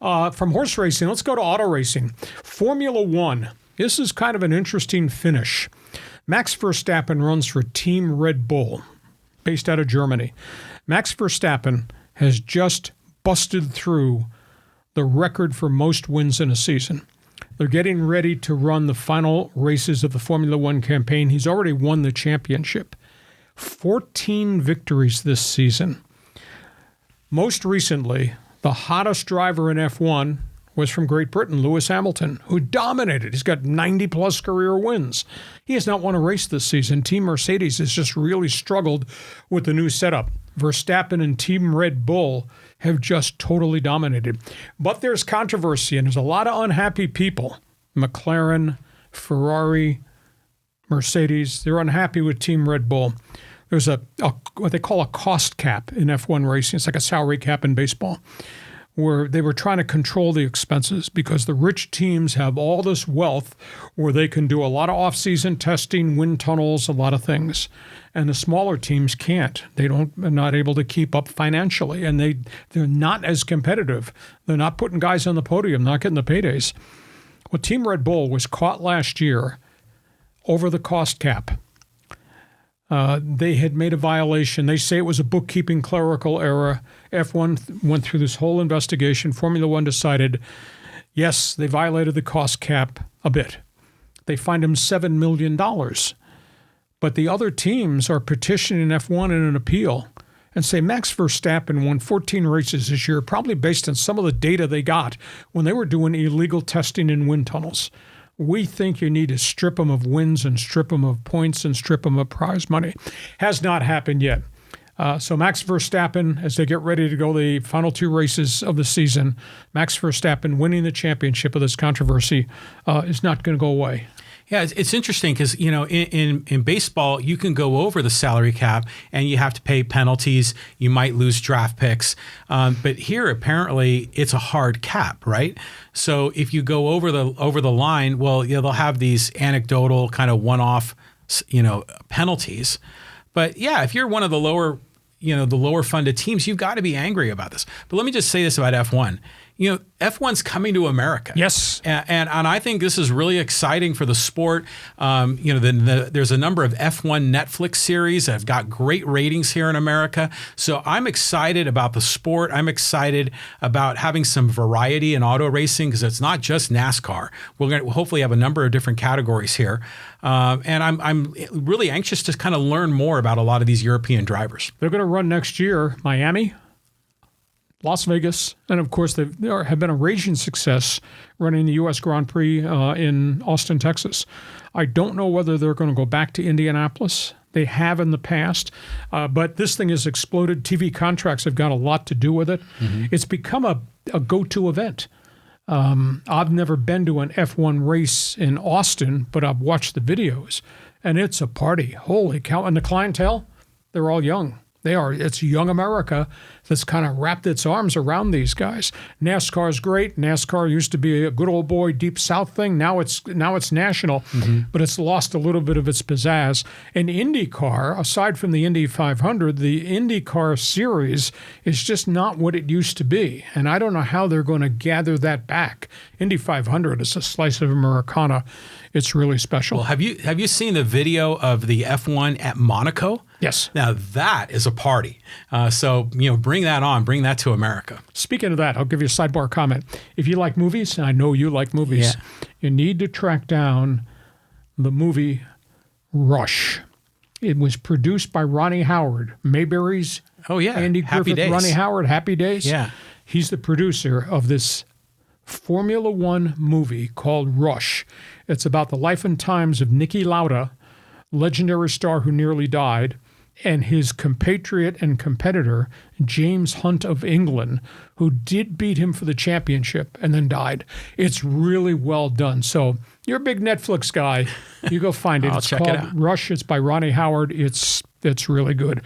From horse racing, let's go to auto racing. Formula One. This is kind of an interesting finish. Max Verstappen runs for Team Red Bull, based out of Germany. Max Verstappen has just busted through the record for most wins in a season. They're getting ready to run the final races of the Formula One campaign. He's already won the championship. 14 victories this season. Most recently, the hottest driver in F1 was from Great Britain, Lewis Hamilton, who dominated. He's got 90-plus career wins. He has not won a race this season. Team Mercedes has just really struggled with the new setup. Verstappen and Team Red Bull have just totally dominated. But there's controversy, and there's a lot of unhappy people. McLaren, Ferrari, Mercedes, they're unhappy with Team Red Bull. There's a what they call a cost cap in F1 racing. It's like a salary cap in baseball, where they were trying to control the expenses because the rich teams have all this wealth where they can do a lot of off-season testing, wind tunnels, a lot of things. And the smaller teams can't. They're not able to keep up financially, and they're not as competitive. They're not putting guys on the podium, not getting the paydays. Well, Team Red Bull was caught last year over the cost cap. They had made a violation. They say it was a bookkeeping clerical error. F1 went through this whole investigation. Formula One decided, yes, they violated the cost cap a bit. They fined him $7 million. But the other teams are petitioning F1 in an appeal and say Max Verstappen won 14 races this year, probably based on some of the data they got when they were doing illegal testing in wind tunnels. We think you need to strip them of wins and strip them of points and strip them of prize money. Has not happened yet. So Max Verstappen, as they get ready to go the final two races of the season, Max Verstappen winning the championship of this controversy is not going to go away. Yeah, it's interesting because, in baseball, you can go over the salary cap and you have to pay penalties. You might lose draft picks. But here, apparently, it's a hard cap, right? So if you go over the line, well, they'll have these anecdotal kind of one-off, penalties. But yeah, if you're one of the lower funded teams, you've got to be angry about this. But let me just say this about F1. F1's coming to America. Yes. And I think this is really exciting for the sport. There's a number of F1 Netflix series that have got great ratings here in America. So I'm excited about the sport. I'm excited about having some variety in auto racing because it's not just NASCAR. We're going to hopefully have a number of different categories here. And I'm really anxious to kind of learn more about a lot of these European drivers. They're going to run next year, Miami, Las Vegas, and of course they have been a raging success running the U.S. Grand Prix in Austin, Texas. I don't know whether they're going to go back to Indianapolis. They have in the past, but this thing has exploded. TV contracts have got a lot to do with it. Mm-hmm. It's become a go-to event. I've never been to an F1 race in Austin, but I've watched the videos, and it's a party. Holy cow. And the clientele, they're all young. It's young America that's kind of wrapped its arms around these guys. NASCAR is great. NASCAR used to be a good old boy deep south thing. Now it's national, mm-hmm. but it's lost a little bit of its pizzazz. And IndyCar, aside from the Indy 500, the IndyCar series is just not what it used to be. And I don't know how they're going to gather that back. Indy 500 is a slice of Americana. It's really special. Well, have you seen the video of the F1 at Monaco? Yes. Now that is a party. So bring that on. Bring that to America. Speaking of that, I'll give you a sidebar comment. If you like movies, and I know you like movies, you need to track down the movie Rush. It was produced by Ronnie Howard, Mayberry's. Oh yeah, Andy Happy Griffith, Days. Ronnie Howard, Happy Days. Yeah, he's the producer of this Formula One movie called Rush. It's about the life and times of Niki Lauda, legendary star who nearly died, and his compatriot and competitor, James Hunt of England, who did beat him for the championship and then died. It's really well done. So you're a big Netflix guy. You go find it. I'll it's check called it out. Rush. It's by Ronnie Howard. It's really good.